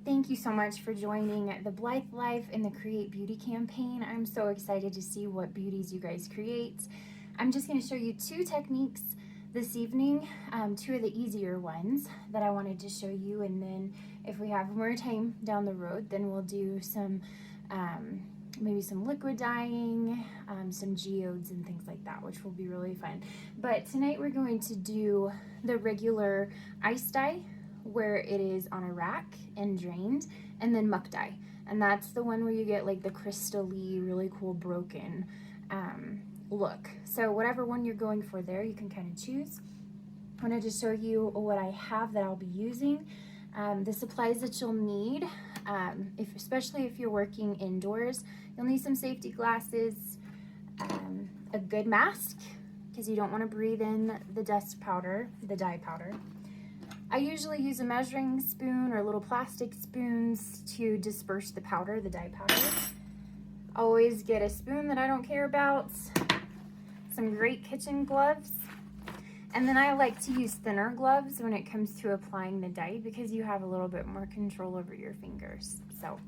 Thank you so much for joining the Blythe Life and the Create Beauty campaign. I'm so excited to see what beauties you guys create. I'm just going to show you two techniques this evening, two of the easier ones that I wanted to show you, and then if we have more time down the road, then we'll do some maybe some liquid dyeing, some geodes and things like that, which will be really fun. But tonight we're going to do the regular ice dye, where it is on a rack and drained, and then muck dye, and that's the one where you get like the crystal-y, really cool broken look. So whatever one you're going for there, you can kind of choose. I wanted to show you what I have that I'll be using, the supplies that you'll need, especially if you're working indoors. You'll need some safety glasses, a good mask, because you don't want to breathe in the dust powder, the dye powder. I usually use a measuring spoon or little plastic spoons to disperse the powder, the dye powder. Always get a spoon that I don't care about, some great kitchen gloves, and then I like to use thinner gloves when it comes to applying the dye because you have a little bit more control over your fingers. So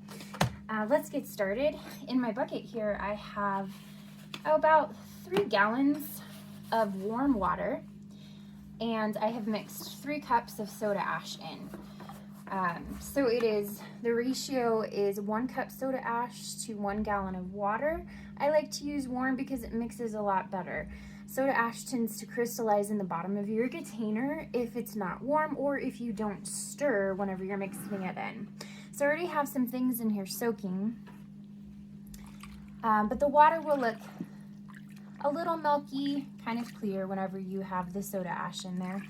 let's get started. In my bucket here, I have about 3 gallons of warm water, and I have mixed 3 cups of soda ash in. So the ratio is 1 cup soda ash to 1 gallon of water. I like to use warm because it mixes a lot better. Soda ash tends to crystallize in the bottom of your container if it's not warm or if you don't stir whenever you're mixing it in. So I already have some things in here soaking, but the water will look a little milky, kind of clear whenever you have the soda ash in there.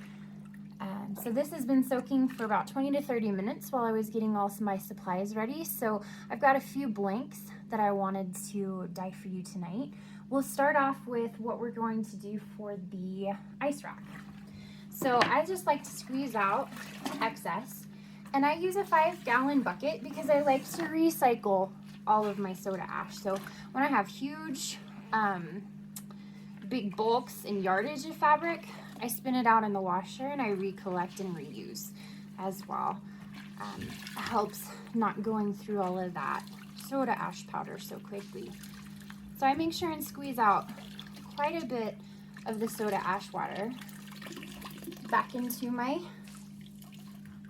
So this has been soaking for about 20 to 30 minutes while I was getting all my supplies ready. So I've got a few blanks that I wanted to dye for you tonight. We'll start off with what we're going to do for the ice rack. So I just like to squeeze out excess, and I use a 5-gallon bucket because I like to recycle all of my soda ash. So when I have huge big bulks and yardage of fabric, I spin it out in the washer and I recollect and reuse as well. It helps not going through all of that soda ash powder so quickly. So I make sure and squeeze out quite a bit of the soda ash water back into my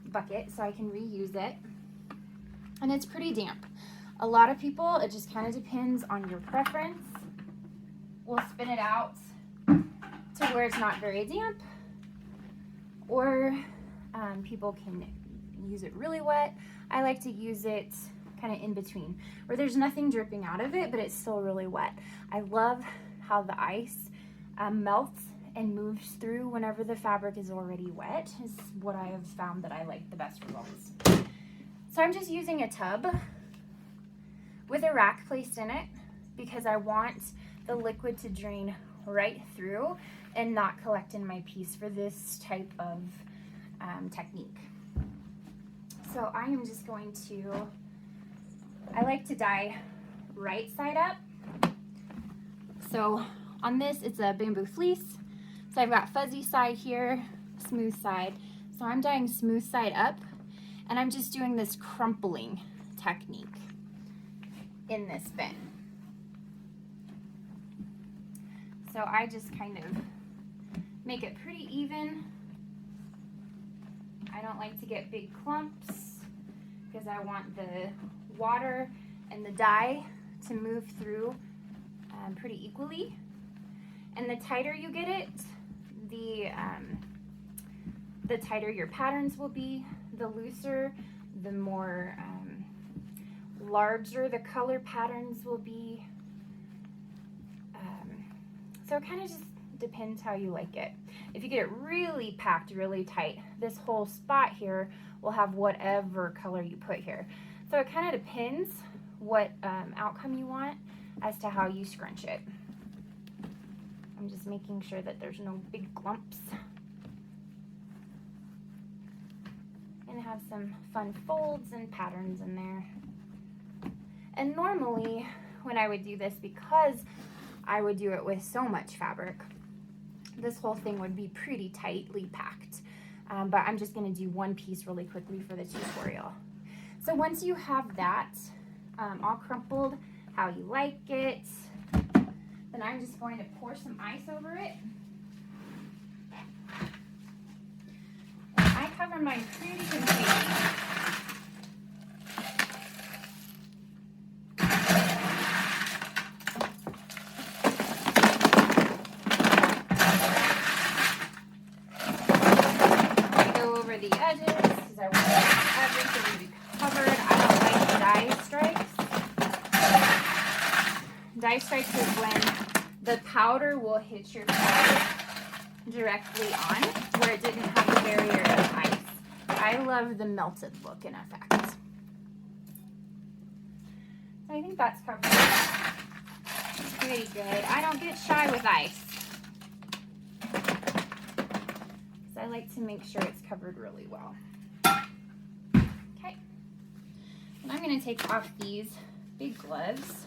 bucket so I can reuse it. And it's pretty damp. A lot of people, it just kind of depends on your preference, will spin it out to where it's not very damp, or people can use it really wet. I like to use it kind of in between, where there's nothing dripping out of it, but it's still really wet. I love how the ice melts and moves through whenever the fabric is already wet, is what I have found that I like the best results. So I'm just using a tub with a rack placed in it because I want the liquid to drain right through and not collect in my piece for this type of technique. So I am just going to, I like to dye right side up. So on this, it's a bamboo fleece. So I've got fuzzy side here, smooth side. So I'm dyeing smooth side up, and I'm just doing this crumpling technique in this bin. So I just kind of make it pretty even. I don't like to get big clumps because I want the water and the dye to move through pretty equally. And the tighter you get it, the tighter your patterns will be. The looser, the more larger the color patterns will be. So it kind of just depends how you like it. If you get it really packed, really tight, this whole spot here will have whatever color you put here. So it kind of depends what outcome you want as to how you scrunch it. I'm just making sure that there's no big clumps. And have some fun folds and patterns in there. And normally when I would do this, because I would do it with so much fabric, this whole thing would be pretty tightly packed. But I'm just gonna do one piece really quickly for the tutorial. So once you have that all crumpled how you like it, then I'm just going to pour some ice over it. And I cover mine pretty completely. The edges because I want everything to be covered. I don't like dye stripes. Dye stripes is when the powder will hit your powder directly on where it didn't have the barrier of ice. I love the melted look and effect. So I think that's covered pretty good. I don't get shy with ice. I like to make sure it's covered really well. Okay. And I'm going to take off these big gloves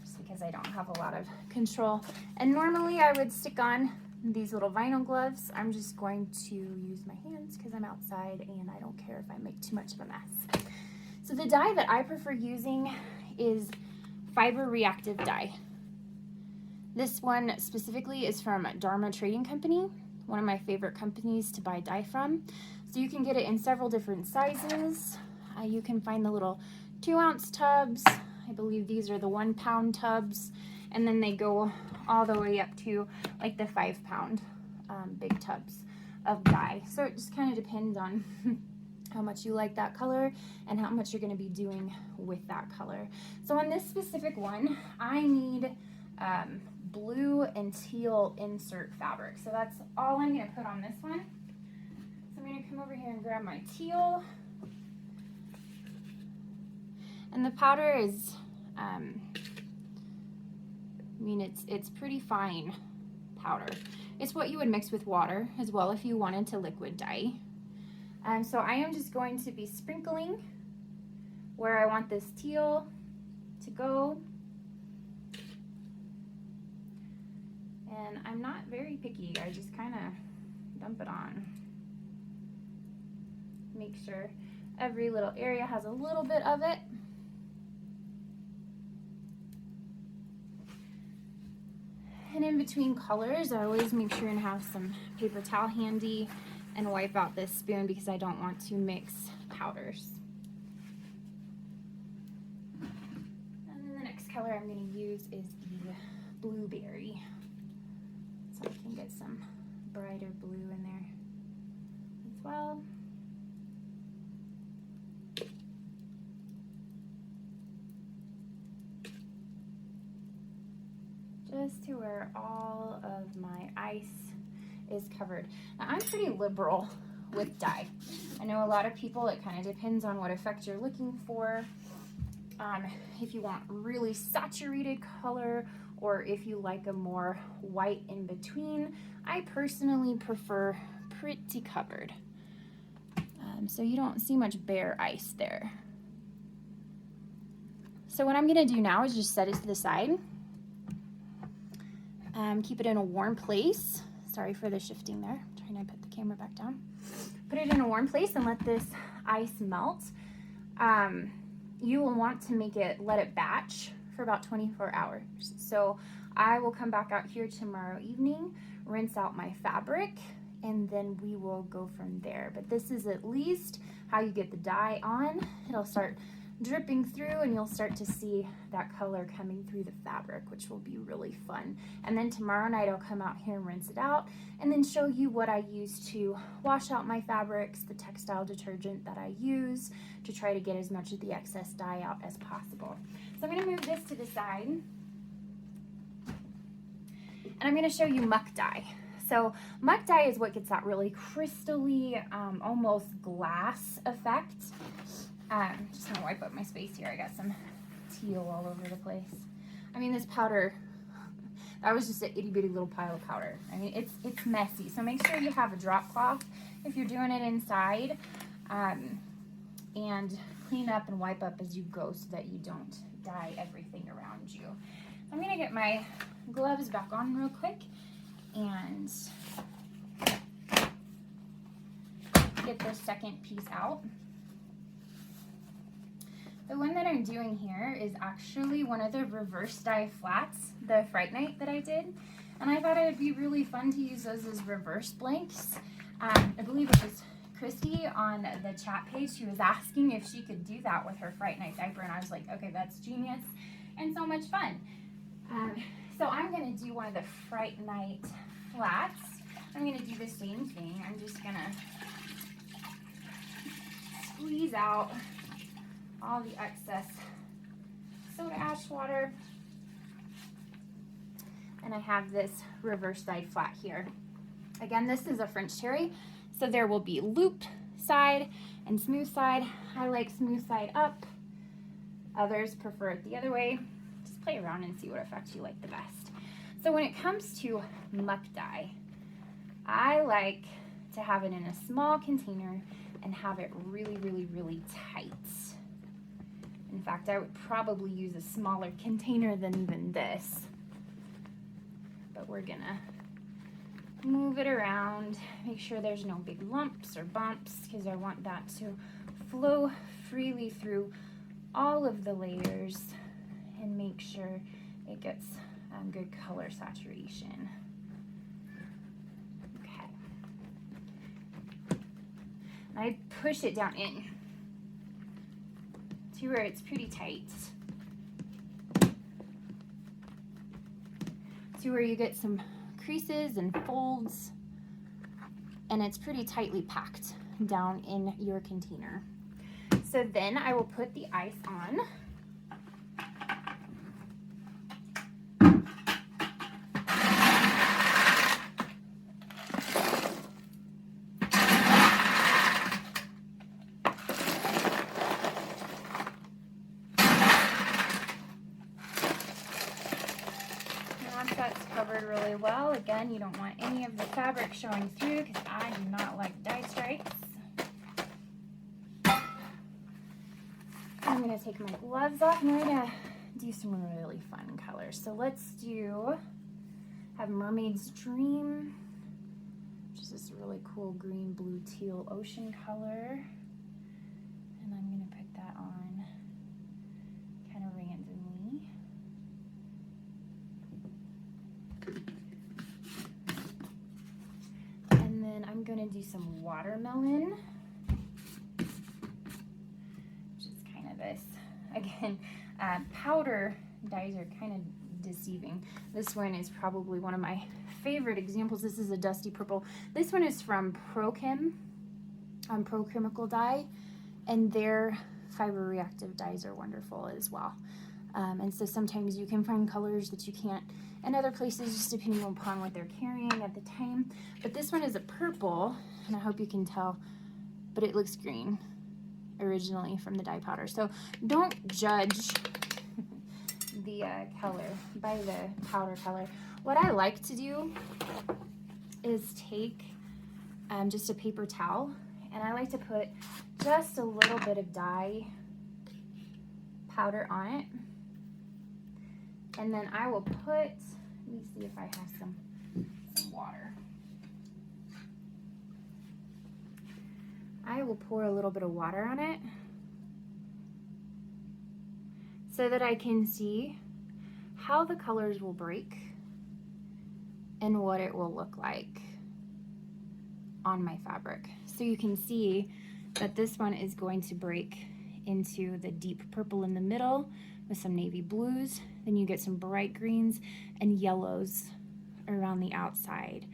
just because I don't have a lot of control. And normally I would stick on these little vinyl gloves. I'm just going to use my hands because I'm outside and I don't care if I make too much of a mess. So the dye that I prefer using is fiber reactive dye. This one specifically is from Dharma Trading Company, one of my favorite companies to buy dye from. So you can get it in several different sizes. You can find the little 2-ounce tubs. I believe these are the 1-pound tubs. And then they go all the way up to like the 5-pound big tubs of dye. So it just kind of depends on how much you like that color and how much you're going to be doing with that color. So on this specific one, I need blue and teal insert fabric. So that's all I'm going to put on this one. So I'm going to come over here and grab my teal. And the powder is, I mean, it's pretty fine powder. It's what you would mix with water as well if you wanted to liquid dye. So I am just going to be sprinkling where I want this teal to go. And I'm not very picky. I just kind of dump it on. Make sure every little area has a little bit of it. And in between colors, I always make sure and have some paper towel handy and wipe out this spoon because I don't want to mix powders. And then the next color I'm going to use is the blueberry. So I can get some brighter blue in there as well. Just to where all of my ice is covered. Now I'm pretty liberal with dye. I know a lot of people, it kind of depends on what effect you're looking for. If you want really saturated color or if you like a more white in between, I personally prefer pretty covered. So you don't see much bare ice there. So what I'm gonna do now is just set it to the side. Keep it in a warm place. Sorry for the shifting there. I'm trying to put the camera back down. Put it in a warm place and let this ice melt. You will want to let it batch for about 24 hours. So I will come back out here tomorrow evening, rinse out my fabric, and then we will go from there. But this is at least how you get the dye on. It'll start dripping through and you'll start to see that color coming through the fabric, which will be really fun. And then tomorrow night I'll come out here and rinse it out and then show you what I use to wash out my fabrics, the textile detergent that I use to try to get as much of the excess dye out as possible. So I'm going to move this to the side and I'm going to show you muck dye. So muck dye is what gets that really crystally, almost glass effect. Just gonna wipe up my space here. I got some teal all over the place. I mean, this powder, that was just an itty bitty little pile of powder. I mean, it's messy. So make sure you have a drop cloth if you're doing it inside, and clean up and wipe up as you go so that you don't dye everything around you. I'm gonna get my gloves back on real quick and get this second piece out. The one that I'm doing here is actually one of the reverse dye flats, the Fright Night that I did. And I thought it would be really fun to use those as reverse blanks. I believe it was Christy on the chat page. She was asking if she could do that with her Fright Night diaper. And I was like, okay, that's genius and so much fun. So I'm gonna do one of the Fright Night flats. I'm gonna do the same thing. I'm just gonna squeeze out all the excess soda ash water. And I have this reverse dyed flat here. Again, this is a French terry, so there will be looped side and smooth side. I like smooth side up. Others prefer it the other way. Just play around and see what effect you like the best. So when it comes to muck dye, I like to have it in a small container and have it really, really, really tight. In fact, I would probably use a smaller container than even this. But we're gonna move it around, make sure there's no big lumps or bumps, because I want that to flow freely through all of the layers and make sure it gets good color saturation. Okay. I push it down in to where it's pretty tight, to where you get some creases and folds, and it's pretty tightly packed down in your container. So then I will put the ice on. That's covered really well. Again, you don't want any of the fabric showing through because I do not like dye stripes. I'm going to take my gloves off and we're going to do some really fun colors. So let's have Mermaid's Dream, which is this really cool green, blue, teal ocean color. And I'm going to put that on kind of randomly. I'm going to do some watermelon, which is kind of this. Again, powder dyes are kind of deceiving. This one is probably one of my favorite examples. This is a dusty purple. This one is from ProChem, Pro Chemical Dye, and their fiber reactive dyes are wonderful as well. And so sometimes you can find colors that you can't in other places, just depending upon what they're carrying at the time. But this one is a purple, and I hope you can tell, but it looks green originally from the dye powder. So don't judge the color by the powder color. What I like to do is take just a paper towel, and I like to put just a little bit of dye powder on it. And then I will put, let me see if I have some water. I will pour a little bit of water on it so that I can see how the colors will break and what it will look like on my fabric. So you can see that this one is going to break into the deep purple in the middle with some navy blues. Then you get some bright greens and yellows around the outside.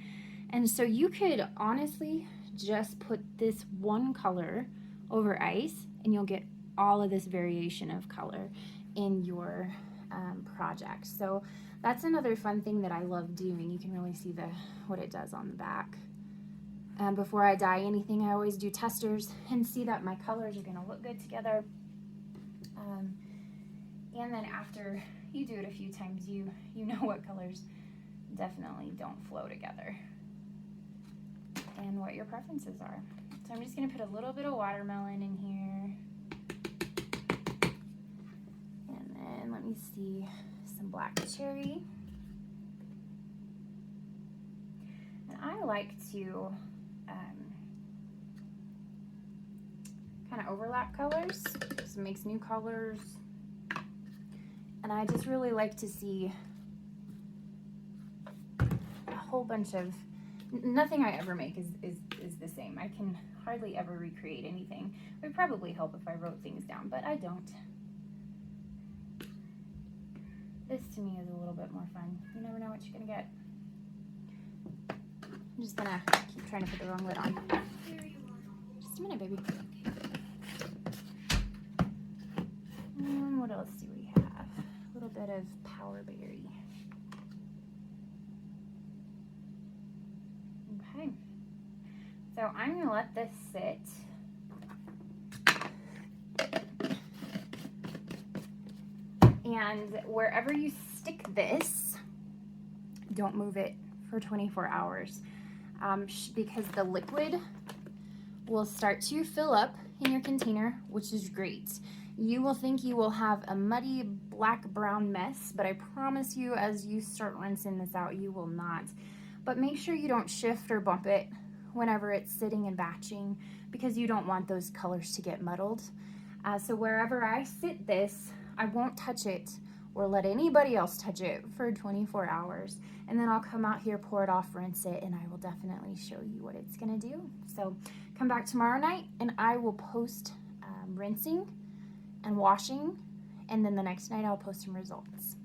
And so you could honestly just put this one color over ice and you'll get all of this variation of color in your project. So that's another fun thing that I love doing. You can really see what it does on the back. Before I dye anything, I always do testers and see that my colors are gonna look good together. And then after you do it a few times, you know what colors definitely don't flow together and what your preferences are. So I'm just gonna put a little bit of watermelon in here. And then let me see, some black cherry. And I like to kind of overlap colors. because it makes new colors. And I just really like to see a whole bunch of, nothing I ever make is the same. I can hardly ever recreate anything. It would probably help if I wrote things down, but I don't. This to me is a little bit more fun. You never know what you're gonna get. I'm just gonna keep trying to put the wrong lid on. Just a minute, baby. What else do we have? A little bit of power berry. Okay. So I'm gonna let this sit. And wherever you stick this, don't move it for 24 hours because the liquid will start to fill up in your container, which is great. You will think you will have a muddy black-brown mess, but I promise you as you start rinsing this out, you will not. But make sure you don't shift or bump it whenever it's sitting and batching because you don't want those colors to get muddled. So wherever I sit this, I won't touch it or let anybody else touch it for 24 hours. And then I'll come out here, pour it off, rinse it, and I will definitely show you what it's gonna do. So come back tomorrow night and I will post rinsing and washing, and then the next night I'll post some results.